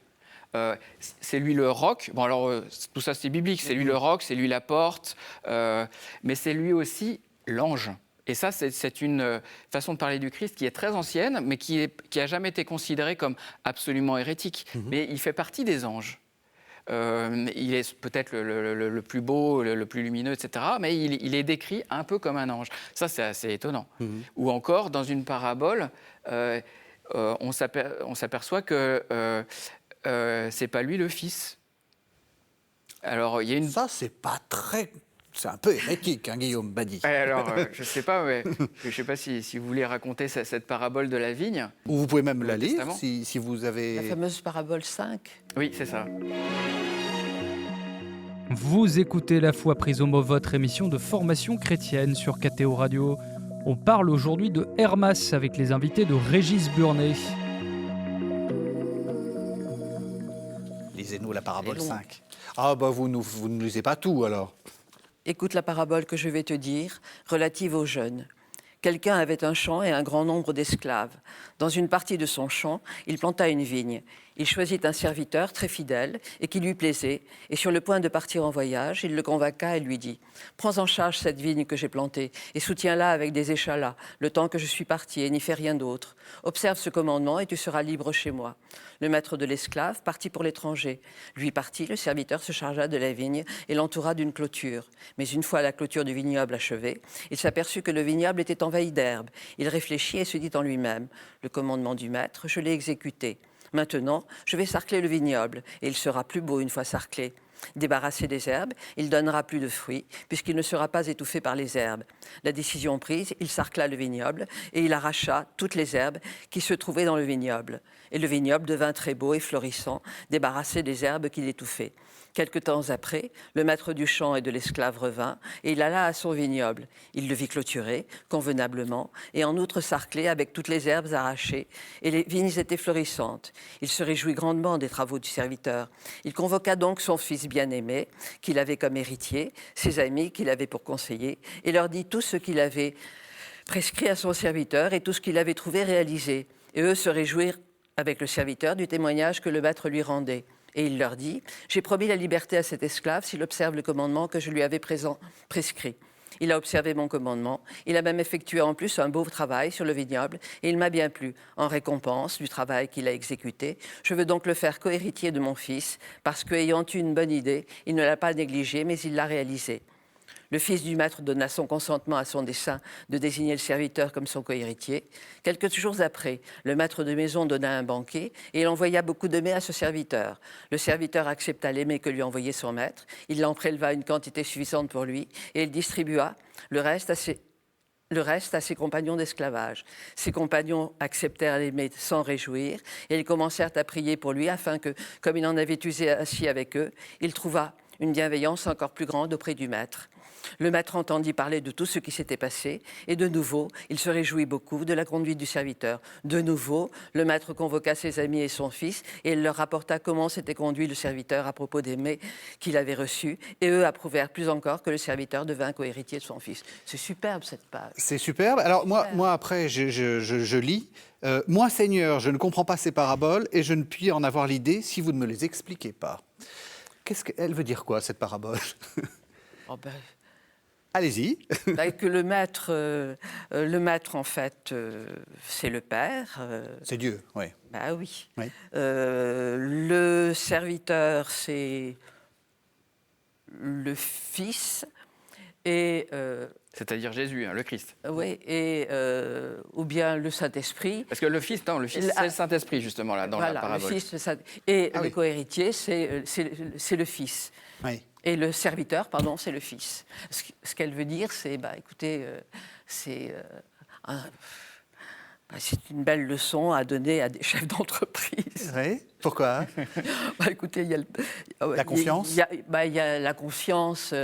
C'est lui le roc. Bon, alors, tout ça, c'est biblique. C'est lui le roc, c'est lui la porte, mais c'est lui aussi l'ange. Et ça, c'est une façon de parler du Christ qui est très ancienne, mais qui n'a jamais été considérée comme absolument hérétique. Mais il fait partie des anges. Il est peut-être le plus beau, le plus lumineux, etc. Mais il est décrit un peu comme un ange. Ça, c'est assez étonnant. Ou encore, dans une parabole, on s'aperçoit que c'est pas lui le fils. Alors, il y a une... Ça, c'est pas très... C'est un peu hérétique, hein, Guillaume Badi. Alors, je ne sais pas, mais je ne sais pas si vous voulez raconter cette parabole de la vigne. Ou vous pouvez même la lire, si vous avez... La fameuse parabole 5. Oui, c'est ça. Vous écoutez La Foi prise au mot, votre émission de formation chrétienne sur KTO Radio. On parle aujourd'hui de Hermas avec les invités de Régis Burnet. Lisez-nous la parabole 5. Ah vous ne lisez pas tout alors. Écoute la parabole que je vais te dire, relative aux jeunes. Quelqu'un avait un champ et un grand nombre d'esclaves. Dans une partie de son champ, il planta une vigne. Il choisit un serviteur très fidèle et qui lui plaisait, et sur le point de partir en voyage, il le convaincua et lui dit « Prends en charge cette vigne que j'ai plantée et soutiens-la avec des échalas, le temps que je suis parti et n'y fais rien d'autre. Observe ce commandement et tu seras libre chez moi. » Le maître de l'esclave partit pour l'étranger. Lui parti, le serviteur se chargea de la vigne et l'entoura d'une clôture. Mais une fois la clôture du vignoble achevée, il s'aperçut que le vignoble était envahi d'herbe. Il réfléchit et se dit en lui-même « Le commandement du maître, je l'ai exécuté. Maintenant, je vais sarcler le vignoble, et il sera plus beau une fois sarclé. Débarrassé des herbes, il donnera plus de fruits, puisqu'il ne sera pas étouffé par les herbes. La décision prise, il sarcla le vignoble, et il arracha toutes les herbes qui se trouvaient dans le vignoble. Et le vignoble devint très beau et florissant, débarrassé des herbes qui l'étouffaient. Quelque temps après, le maître du champ et de l'esclave revint, et il alla à son vignoble. Il le vit clôturé, convenablement, et en outre sarclé avec toutes les herbes arrachées, et les vignes étaient florissantes. Il se réjouit grandement des travaux du serviteur. Il convoqua donc son fils bien-aimé, qu'il avait comme héritier, ses amis qu'il avait pour conseiller, et leur dit tout ce qu'il avait prescrit à son serviteur et tout ce qu'il avait trouvé réalisé. Et eux se réjouirent avec le serviteur du témoignage que le maître lui rendait. Et il leur dit « J'ai promis la liberté à cet esclave s'il observe le commandement que je lui avais prescrit. Il a observé mon commandement, il a même effectué en plus un beau travail sur le vignoble et il m'a bien plu. En récompense du travail qu'il a exécuté, je veux donc le faire cohéritier de mon fils parce qu'ayant eu une bonne idée, il ne l'a pas négligée mais il l'a réalisée. » Le fils du maître donna son consentement à son dessein de désigner le serviteur comme son cohéritier. Quelques jours après, le maître de maison donna un banquet et il envoya beaucoup de mets à ce serviteur. Le serviteur accepta les mets que lui envoyait son maître. Il en préleva une quantité suffisante pour lui et il distribua le reste à ses compagnons d'esclavage. Ses compagnons acceptèrent les mets sans réjouir et ils commencèrent à prier pour lui afin que, comme il en avait usé ainsi avec eux, il trouvât une bienveillance encore plus grande auprès du maître. Le maître entendit parler de tout ce qui s'était passé et de nouveau, il se réjouit beaucoup de la conduite du serviteur. De nouveau, le maître convoqua ses amis et son fils et il leur rapporta comment s'était conduit le serviteur à propos des mets qu'il avait reçus et eux approuvèrent plus encore que le serviteur devint cohéritier de son fils. C'est superbe cette page. C'est superbe. Alors moi après, je lis. Moi, Seigneur, je ne comprends pas ces paraboles et je ne puis en avoir l'idée si vous ne me les expliquez pas. Qu'est-ce qu'elle veut dire quoi, cette parabole? Oh ben, Allez-y. que le maître, en fait, c'est le Père. C'est Dieu, oui. Bah oui. Oui. Le serviteur, c'est le Fils. Et, C'est-à-dire Jésus, hein, le Christ. oui, et ou bien le Saint-Esprit. Parce que le Fils, non, le Fils, c'est le Saint-Esprit, justement, là, dans la parabole. Le Fils, et Ah le oui. co-héritier, c'est le Fils. Oui. Et le serviteur, pardon, c'est le Fils. Ce qu'elle veut dire, c'est, écoutez, c'est une belle leçon à donner à des chefs d'entreprise. Oui. Pourquoi? Écoutez, il y a La confiance. il y a la confiance,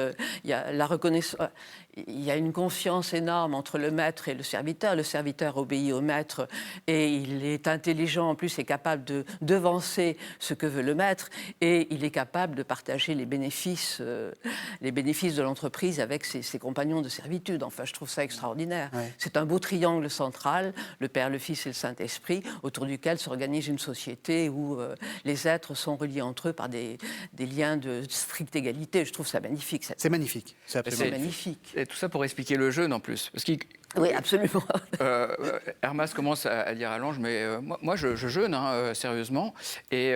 il y a la reconnaissance. Il y a une confiance énorme entre le maître et le serviteur. Le serviteur obéit au maître et il est intelligent, en plus, est capable de devancer ce que veut le maître et il est capable de partager les bénéfices de l'entreprise avec ses compagnons de servitude. Enfin, je trouve ça extraordinaire. Ouais. C'est un beau triangle central, le Père, le Fils et le Saint-Esprit, autour duquel s'organise une société où les êtres sont reliés entre eux par des liens de stricte égalité. Je trouve ça magnifique. C'est magnifique. C'est absolument C'est magnifique. Et tout ça pour expliquer le jeûne, en plus. Parce que Oui, absolument. Hermas commence à dire à l'ange, mais moi, je jeûne, hein, sérieusement. Et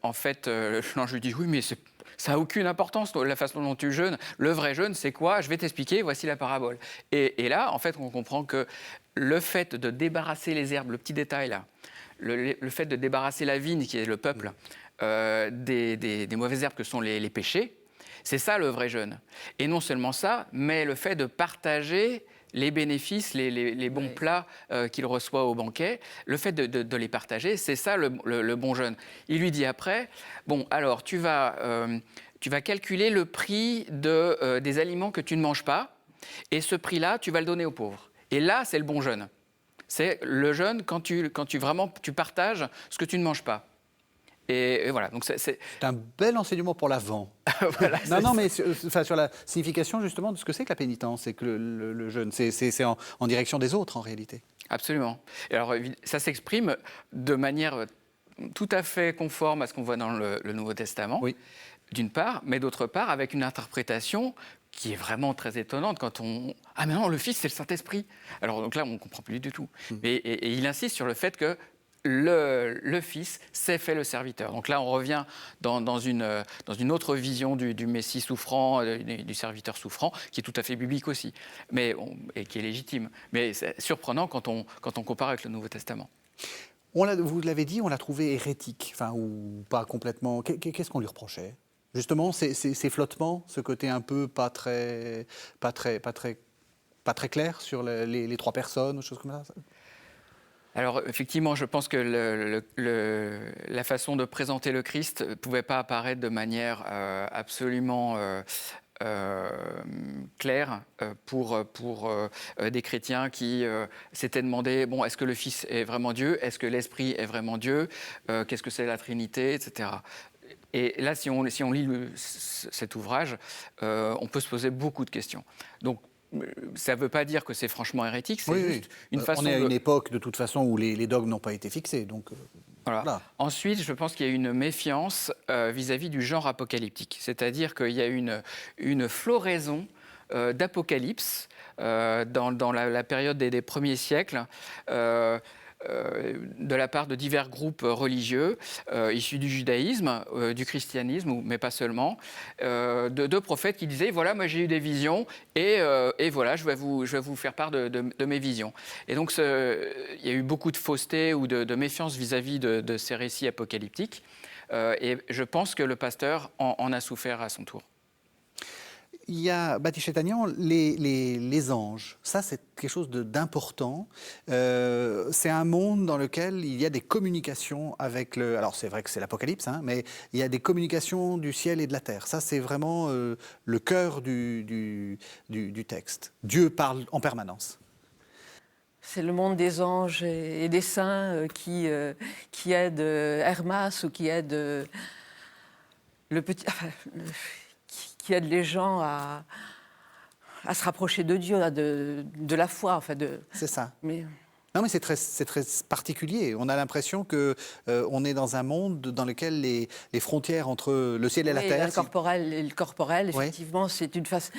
en fait, l'ange lui dit, oui, mais ça n'a aucune importance, la façon dont tu jeûnes. Le vrai jeûne, c'est quoi? Je vais t'expliquer, voici la parabole. Et là, en fait, on comprend que le fait de débarrasser les herbes, le petit détail là, le fait de débarrasser la vigne, qui est le peuple, des mauvaises herbes que sont les péchés, c'est ça le vrai jeûne. Et non seulement ça, mais le fait de partager les bénéfices, les bons plats qu'il reçoit au banquet, le fait de les partager, c'est ça le bon jeûne. Il lui dit après, bon, alors tu vas calculer le prix des aliments que tu ne manges pas, et ce prix-là, tu vas le donner aux pauvres. Et là, c'est le bon jeûne. C'est le jeûne quand tu partages ce que tu ne manges pas. Et voilà, donc c'est un bel enseignement pour l'Avent. voilà, non, mais sur la signification justement de ce que c'est que la pénitence et que le jeûne, c'est en direction des autres en réalité. Absolument. Et alors, ça s'exprime de manière tout à fait conforme à ce qu'on voit dans le Nouveau Testament, oui, d'une part, mais d'autre part, avec une interprétation qui est vraiment très étonnante quand on... Ah mais non, le Fils, c'est le Saint-Esprit. Alors donc là, on ne comprend plus du tout. Et il insiste sur le fait que le Fils s'est fait le serviteur. Donc là, on revient dans une autre vision du Messie souffrant, du serviteur souffrant, qui est tout à fait biblique aussi, et qui est légitime. Mais c'est surprenant quand on compare avec le Nouveau Testament. Vous l'avez dit, on l'a trouvé hérétique, ou pas complètement. Qu'est-ce qu'on lui reprochait? Justement, ces flottements, ce côté un peu pas très clair sur les trois personnes, ou choses comme ça. Alors, effectivement, je pense que la façon de présenter le Christ ne pouvait pas apparaître de manière absolument claire pour des chrétiens qui s'étaient demandé, bon, est-ce que le Fils est vraiment Dieu? Est-ce que l'Esprit est vraiment Dieu? Qu'est-ce que c'est la Trinité, etc. Et là, si on lit cet ouvrage, on peut se poser beaucoup de questions. Donc, ça ne veut pas dire que c'est franchement hérétique, c'est juste une façon on est à une époque, de toute façon, où les dogmes n'ont pas été fixés, donc... Voilà. Ensuite, je pense qu'il y a une méfiance vis-à-vis du genre apocalyptique. C'est-à-dire qu'il y a une floraison d'apocalypse dans la période des premiers siècles, de la part de divers groupes religieux issus du judaïsme, du christianisme, mais pas seulement, de prophètes qui disaient, voilà, moi j'ai eu des visions et voilà, je vais vous faire part de mes visions. Et donc il y a eu beaucoup de fausseté ou de méfiance vis-à-vis de ces récits apocalyptiques, et je pense que le pasteur en a souffert à son tour. Il y a, Baptiste Chétagnan, les anges. Ça, c'est quelque chose d'important. C'est un monde dans lequel il y a des communications avec le... Alors, c'est vrai que c'est l'Apocalypse, mais il y a des communications du ciel et de la terre. Ça, c'est vraiment le cœur du texte. Dieu parle en permanence. C'est le monde des anges et des saints qui aident Hermas ou qui aident le petit... qui aide les gens à se rapprocher de Dieu, de la foi. C'est ça. Mais... Non, mais c'est très particulier. On a l'impression que on est dans un monde dans lequel les frontières entre le ciel et la terre... L'incorporel et le corporel, effectivement, c'est une face...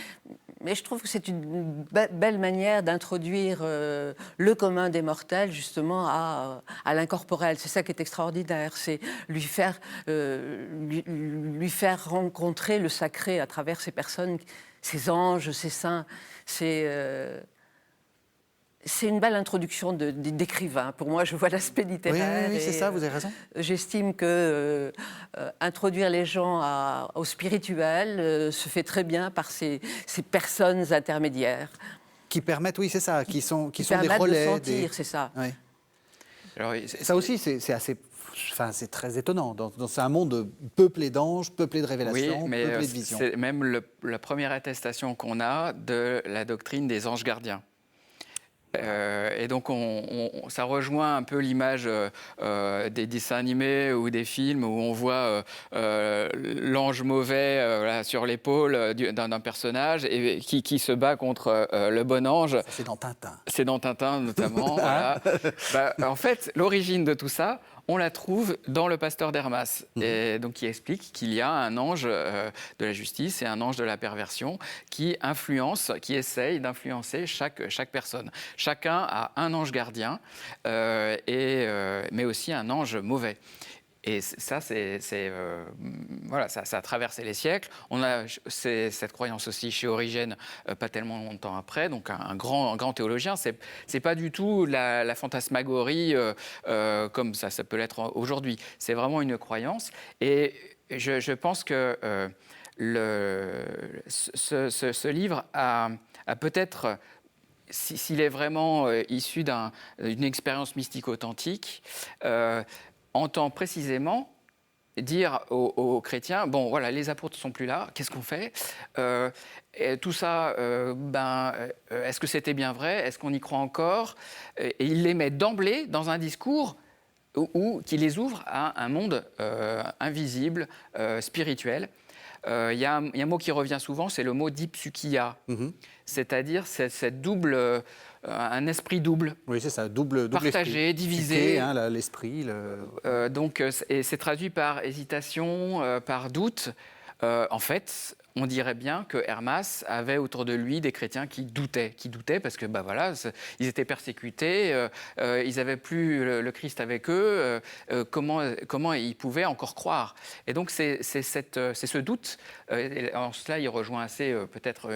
Mais je trouve que c'est une belle manière d'introduire le commun des mortels, justement, à l'incorporel. C'est ça qui est extraordinaire. C'est lui faire rencontrer le sacré à travers ces personnes, ces anges, ces saints. C'est une belle introduction d'écrivain. Pour moi, je vois l'aspect littéraire. Oui, c'est ça, vous avez raison. J'estime que introduire les gens au spirituel se fait très bien par ces personnes intermédiaires. Qui permettent, oui, c'est ça, qui sont des permettent relais. De sentir, c'est ça. Oui. Alors, ça aussi, c'est assez... Enfin, c'est très étonnant. C'est un monde peuplé d'anges, peuplé de révélations, peuplé de visions. C'est même la première attestation qu'on a de la doctrine des anges gardiens. Et donc, ça rejoint un peu l'image des dessins animés ou des films où on voit l'ange mauvais sur l'épaule d'un personnage et qui se bat contre le bon ange. Ça, c'est dans Tintin. C'est dans Tintin, notamment. Voilà. En fait, l'origine de tout ça, on la trouve dans le pasteur d'Hermas, et donc qui explique qu'il y a un ange de la justice et un ange de la perversion qui essaye d'influencer chaque personne. Chacun a un ange gardien, mais aussi un ange mauvais. Et ça, voilà, ça a traversé les siècles. On a cette croyance aussi chez Origène, pas tellement longtemps après, donc un grand théologien. C'est pas du tout la fantasmagorie comme ça peut l'être aujourd'hui. C'est vraiment une croyance. Et je pense que ce livre a peut-être... S'il est vraiment issu d'une expérience mystique authentique, entend précisément dire aux chrétiens, bon voilà, les apôtres ne sont plus là, qu'est-ce qu'on fait tout ça, est-ce que c'était bien vrai? Est-ce qu'on y croit encore? Et il les met d'emblée dans un discours qui les ouvre à un monde invisible, spirituel. Il y a un mot qui revient souvent, c'est le mot dipsychia, c'est-à-dire cette double... un esprit double. Oui, c'est ça, double partagé, esprit. divisé. L'esprit. Donc, et c'est traduit par hésitation, par doute. En fait, on dirait bien que Hermas avait autour de lui des chrétiens qui doutaient parce que voilà, ils étaient persécutés, ils n'avaient plus le Christ avec eux, comment ils pouvaient encore croire? Et donc c'est ce doute, en cela il rejoint assez peut-être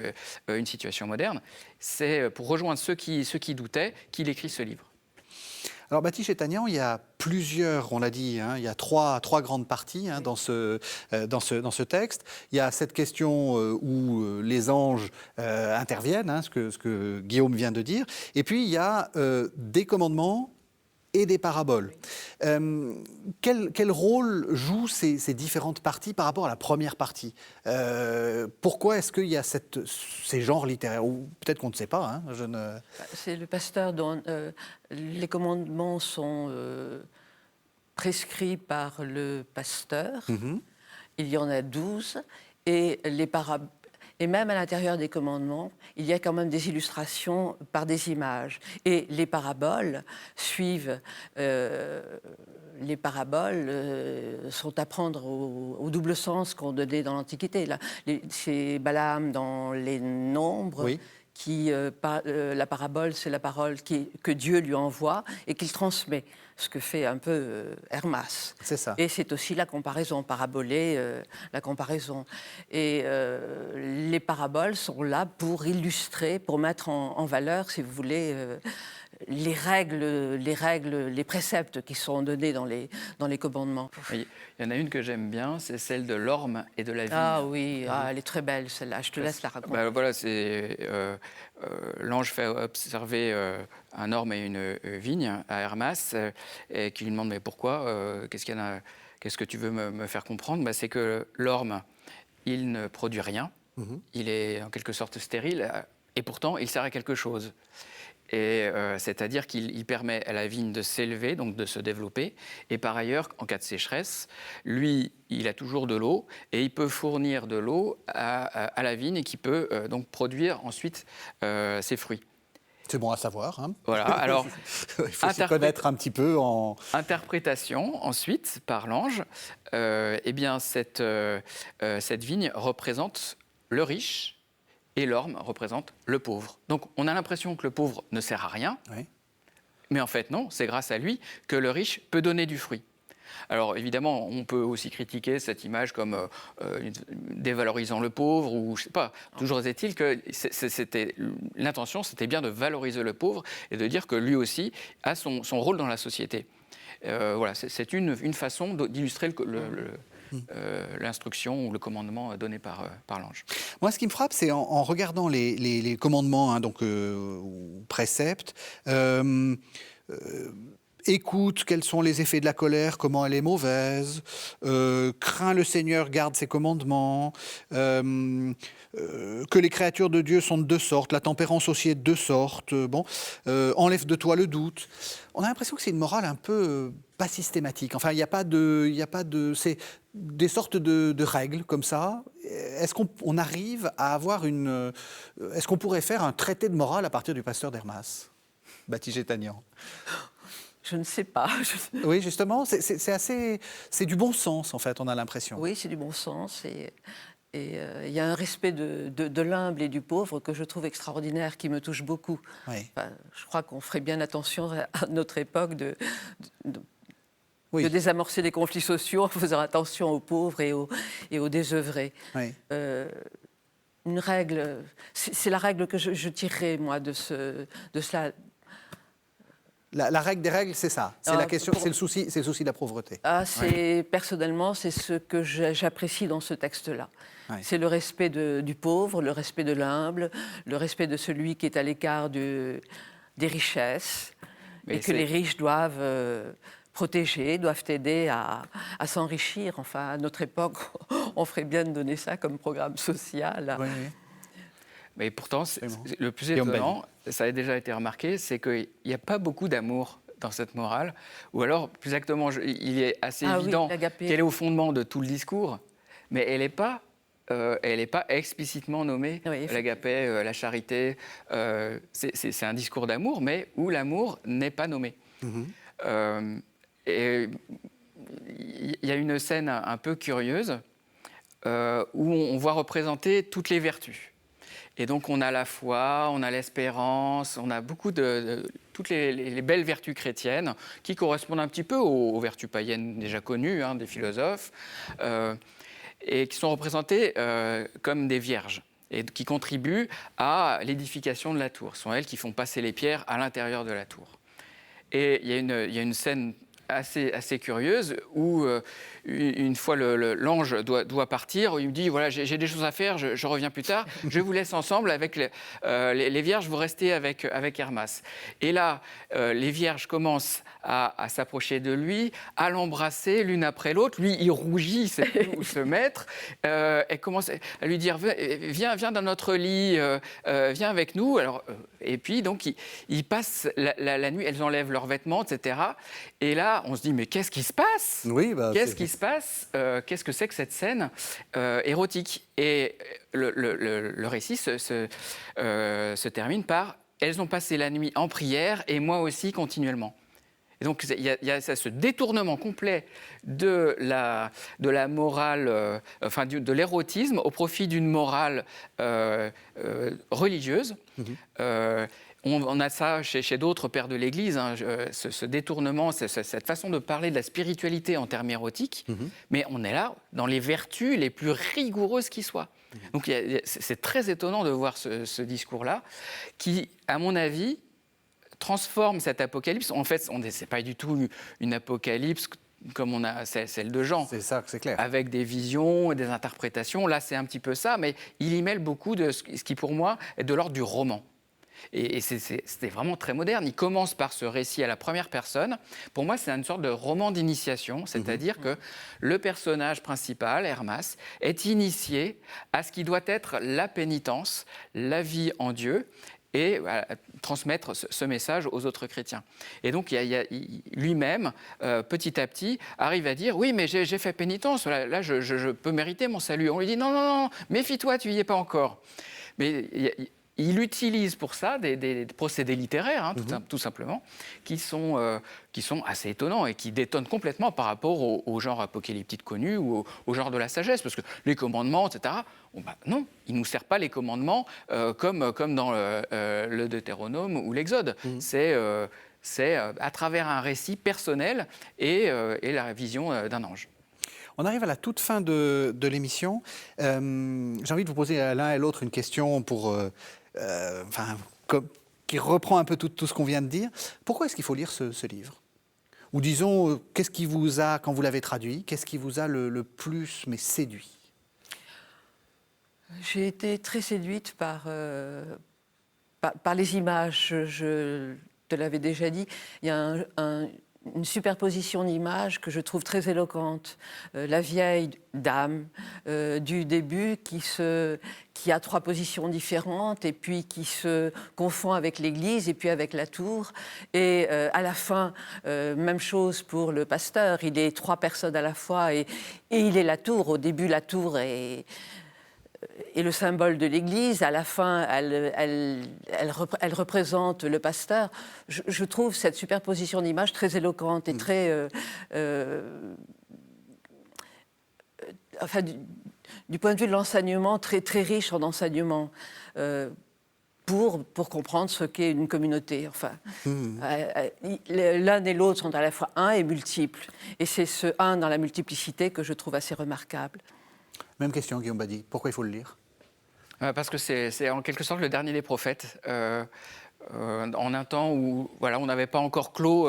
une situation moderne, c'est pour rejoindre ceux qui doutaient qu'il écrit ce livre. Alors, Baptiste Chétagnan, il y a plusieurs, on l'a dit, il y a trois grandes parties dans ce texte. Il y a cette question où les anges interviennent, ce que Guillaume vient de dire. Et puis, il y a des commandements et des paraboles. Quel rôle jouent ces différentes parties par rapport à la première partie? Pourquoi est-ce qu'il y a ces genres littéraires? Ou peut-être qu'on ne sait pas. C'est le pasteur dont les commandements sont prescrits par le pasteur. Il y en a 12. Et et même à l'intérieur des commandements, il y a quand même des illustrations par des images. Et les paraboles suivent... les paraboles sont à prendre au double sens qu'on donnait dans l'Antiquité. C'est Balaam dans les Nombres... Oui. La parabole, c'est la parole que Dieu lui envoie et qu'il transmet, ce que fait un peu Hermas. C'est ça. Et c'est aussi la comparaison, parabolée, la comparaison. Et les paraboles sont là pour illustrer, pour mettre en valeur, si vous voulez, les règles, les préceptes qui sont donnés dans les commandements. Il y en a une que j'aime bien, c'est celle de l'orme et de la vigne. Ah oui, elle est très belle celle-là, je te laisse la raconter. Voilà, c'est l'ange fait observer un orme et une vigne à Hermas et qui lui demande mais pourquoi, qu'est-ce que tu veux me faire comprendre? C'est que l'orme, il ne produit rien, il est en quelque sorte stérile et pourtant il sert à quelque chose. Et c'est-à-dire qu'il permet à la vigne de s'élever, donc de se développer. Et par ailleurs, en cas de sécheresse, lui, il a toujours de l'eau et il peut fournir de l'eau à la vigne et qui peut donc produire ensuite ses fruits. C'est bon à savoir. Hein. Voilà, alors... Il faut s'y connaître un petit peu en... Interprétation, ensuite, par l'ange. Eh bien, cette vigne représente le riche et l'orme représente le pauvre. Donc, on a l'impression que le pauvre ne sert à rien, Oui. mais en fait, non, c'est grâce à lui que le riche peut donner du fruit. Alors évidemment, on peut aussi critiquer cette image comme dévalorisant le pauvre ou je sais pas. Toujours est-il que l'intention, c'était bien de valoriser le pauvre et de dire que lui aussi a son rôle dans la société. Voilà, c'est une façon d'illustrer l'instruction ou le commandement donné par l'ange. Moi, ce qui me frappe, c'est en regardant les commandements, hein, ou préceptes. Écoute quels sont les effets de la colère, comment elle est mauvaise, crains le Seigneur, garde ses commandements, que les créatures de Dieu sont de deux sortes, la tempérance aussi est de deux sortes, enlève de toi le doute. On a l'impression que c'est une morale un peu pas systématique. Enfin, il n'y a pas de, c'est des sortes de règles comme ça. Est-ce qu'on arrive à avoir est-ce qu'on pourrait faire un traité de morale à partir du pasteur d'Hermas, Baptiste Tanian? Je ne sais pas. Oui, justement, c'est du bon sens, en fait, on a l'impression. Oui, c'est du bon sens. Et il y a un respect de l'humble et du pauvre que je trouve extraordinaire, qui me touche beaucoup. Oui. Enfin, je crois qu'on ferait bien attention à notre époque de Oui. désamorcer les conflits sociaux en faisant attention aux pauvres et aux désœuvrés. Oui. Une règle, c'est la règle que je tirerais, moi, de cela. La règle des règles, c'est ça. C'est la question, c'est le souci de la pauvreté. Personnellement, c'est ce que j'apprécie dans ce texte-là. Oui. C'est le respect du pauvre, le respect de l'humble, le respect de celui qui est à l'écart des richesses, et que les riches doivent protéger, doivent aider à s'enrichir. Enfin, à notre époque, on ferait bien de donner ça comme programme social. Oui. Mais pourtant, le plus étonnant, ça a déjà été remarqué, c'est qu'il n'y a pas beaucoup d'amour dans cette morale. Ou alors, plus exactement, il est assez évident qu'elle est au fondement de tout le discours, mais elle n'est pas explicitement nommée. Oui, l'agapé, la charité, c'est un discours d'amour, mais où l'amour n'est pas nommé. Et il y a une scène un peu curieuse où on voit représenter toutes les vertus. Et donc, on a la foi, on a l'espérance, on a beaucoup toutes les belles vertus chrétiennes qui correspondent un petit peu aux vertus païennes déjà connues, hein, des philosophes, et qui sont représentées comme des vierges et qui contribuent à l'édification de la tour. Ce sont elles qui font passer les pierres à l'intérieur de la tour. Et il y a une scène assez curieuse où une fois l'ange doit partir, il me dit voilà, j'ai des choses à faire, je reviens plus tard, je vous laisse ensemble avec les vierges, vous restez avec Hermas. Et là, les vierges commencent à s'approcher de lui, à l'embrasser l'une après l'autre. Lui, il rougit, il sait plus où se mettre. Elle commence à lui dire viens dans notre lit, viens avec nous. Alors, et puis donc ils passent la nuit, elles enlèvent leurs vêtements, etc. Et là, on se dit mais qu'est-ce qui se passe ? Qu'est-ce qui se passe ? Qu'est-ce que c'est que cette scène érotique ? Et le récit se termine par elles ont passé la nuit en prière et moi aussi continuellement. Et donc, il y a ce détournement complet de la morale, de l'érotisme au profit d'une morale religieuse. On a ça chez d'autres pères de l'Église, hein, ce détournement, cette façon de parler de la spiritualité en termes érotiques, mais on est là dans les vertus les plus rigoureuses qui soient. Donc, c'est très étonnant de voir ce discours-là qui, à mon avis, transforme cet apocalypse. En fait, ce n'est pas du tout une apocalypse comme on a celle de Jean. C'est ça, c'est clair. Avec des visions et des interprétations. Là, c'est un petit peu ça, mais il y mêle beaucoup de ce qui, pour moi, est de l'ordre du roman. Et c'était vraiment très moderne. Il commence par ce récit à la première personne. Pour moi, c'est une sorte de roman d'initiation, c'est-à-dire que le personnage principal, Hermas, est initié à ce qui doit être la pénitence, la vie en Dieu, et transmettre ce message aux autres chrétiens. Et donc, lui-même, petit à petit, arrive à dire « Oui, mais j'ai fait pénitence, là je peux mériter mon salut. » On lui dit « Non, méfie-toi, tu n'y es pas encore. » Mais il utilise pour ça des procédés littéraires, hein, tout simplement, qui sont assez étonnants et qui détonnent complètement par rapport au genre apocalyptique connu ou au genre de la sagesse. Parce que les commandements, etc., non, il ne nous sert pas les commandements comme dans le Deutéronome ou l'Exode. C'est à travers un récit personnel et la vision d'un ange. On arrive à la toute fin de l'émission. J'ai envie de vous poser à l'un et l'autre une question qui reprend un peu tout ce qu'on vient de dire. Pourquoi est-ce qu'il faut lire ce livre ? Ou disons, qu'est-ce qui vous a, quand vous l'avez traduit, qu'est-ce qui vous a le plus séduit ? J'ai été très séduite par les images. Je te l'avais déjà dit, il y a une superposition d'images que je trouve très éloquente. La vieille dame du début qui a 3 positions différentes et puis qui se confond avec l'église et puis avec la tour. Et à la fin, même chose pour le pasteur. Il est 3 personnes à la fois et il est la tour. Au début, la tour est le symbole de l'Église. À la fin, elle représente le pasteur. Je trouve cette superposition d'images très éloquente et très... du point de vue de l'enseignement, très, très riche en enseignement. Pour comprendre ce qu'est une communauté. L'un et l'autre sont à la fois un et multiple. Et c'est ce un dans la multiplicité que je trouve assez remarquable. Même question, Guillaume Badi. Pourquoi il faut le lire ? Parce que c'est en quelque sorte le dernier des prophètes. En un temps où on n'avait pas encore clos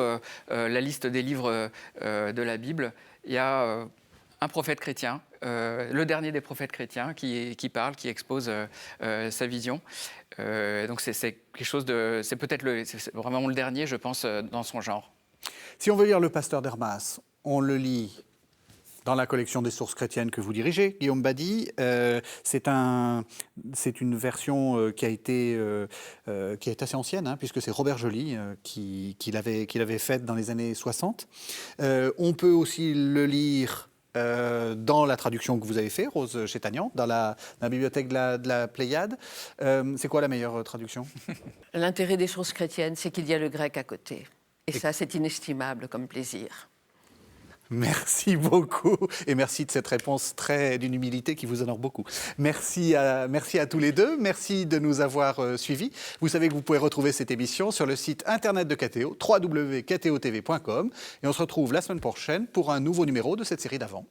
la liste des livres de la Bible, il y a un prophète chrétien, le dernier des prophètes chrétiens, qui parle, qui expose sa vision. Donc c'est quelque chose c'est vraiment le dernier, je pense, dans son genre. Si on veut lire Le Pasteur d'Hermas, on le lit dans la collection des sources chrétiennes que vous dirigez, Guillaume Badi. C'est une version qui est assez ancienne, hein, puisque c'est Robert Joly qui l'avait faite dans les années 60. On peut aussi le lire dans la traduction que vous avez faite, Rose Chétagnan, dans la bibliothèque de la Pléiade. C'est quoi la meilleure traduction ? L'intérêt des sources chrétiennes, c'est qu'il y a le grec à côté. Et ça, c'est inestimable comme plaisir. Merci beaucoup et merci de cette réponse d'une humilité qui vous honore beaucoup. Merci à tous les deux, merci de nous avoir suivis. Vous savez que vous pouvez retrouver cette émission sur le site internet de KTO, www.ktotv.com, et on se retrouve la semaine prochaine pour un nouveau numéro de cette série d'Avant.